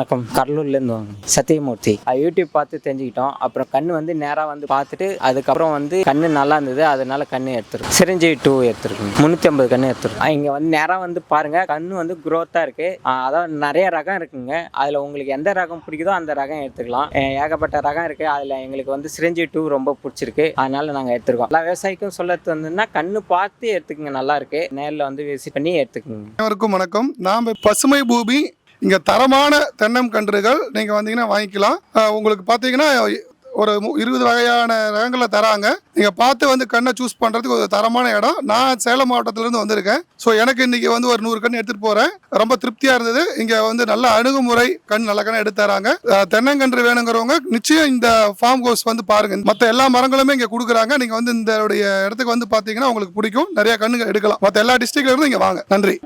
வணக்கம். கடலூர்லேருந்து வாங்க சத்தியமூர்த்தி. யூடியூப் பார்த்து தெரிஞ்சுக்கிட்டோம். அப்புறம் கண்ணு வந்து நேராக வந்து பார்த்துட்டு அதுக்கப்புறம் வந்து கண்ணு நல்லா இருந்தது, அதனால கண்ணு எடுத்துருக்கோம். சிரஞ்சீவி 2 எடுத்துருக்கோம். 350 கண்ணு எடுத்துருக்கோம். இங்கே வந்து நேராக வந்து பாருங்க, கண்ணு வந்து குரோத்தாக இருக்கு. அதாவது நிறைய ரகம் இருக்குங்க. அதில் உங்களுக்கு எந்த ரகம் பிடிக்குதோ அந்த ரகம் எடுத்துக்கலாம். ஏகப்பட்ட ரகம் இருக்கு. அதில் எங்களுக்கு வந்து சிரஞ்சீவி 2 ரொம்ப பிடிச்சிருக்கு, அதனால நாங்கள் எடுத்துருக்கோம். எல்லா விவசாயிக்கும் சொல்றது வந்துன்னா கண்ணு பார்த்து எடுத்துக்கங்க, நல்லா இருக்கு. நேரில் வந்து விசிட் பண்ணி எடுத்துக்கோங்க. அனைவருக்கும் வணக்கம். நாம் பசுமை பூமி இங்கே தரமான தென்னங்கன்றுகள் நீங்கள் வந்தீங்கன்னா வாங்கிக்கலாம். உங்களுக்கு பார்த்தீங்கன்னா ஒரு 20 வகையான ரகங்களை தராங்க. நீங்கள் பார்த்து வந்து கண்ணை சூஸ் பண்ணுறதுக்கு ஒரு தரமான இடம். நான் சேலம் மாவட்டத்திலேருந்து வந்திருக்கேன். ஸோ எனக்கு இன்றைக்கி வந்து ஒரு 100 கன்று எடுத்துகிட்டு போகிறேன். ரொம்ப திருப்தியாக இருந்தது. இங்கே வந்து நல்ல அணுகுமுறை, நல்ல கண்ணை எடுத்து தராங்க. தென்னங்கன்று வேணுங்கிறவங்க நிச்சயம் இந்த ஃபார்ம் ஹவுஸ் வந்து பாருங்கள். மற்ற எல்லா மரங்களுமே இங்கே கொடுக்குறாங்க. நீங்கள் வந்து இந்த இடத்துக்கு வந்து பார்த்தீங்கன்னா உங்களுக்கு பிடிக்கும். நிறைய கண்ணுங்க எடுக்கலாம். மற்ற எல்லா டிஸ்ட்ரிக்ட்ல இருந்து இங்கே வாங்க. நன்றி.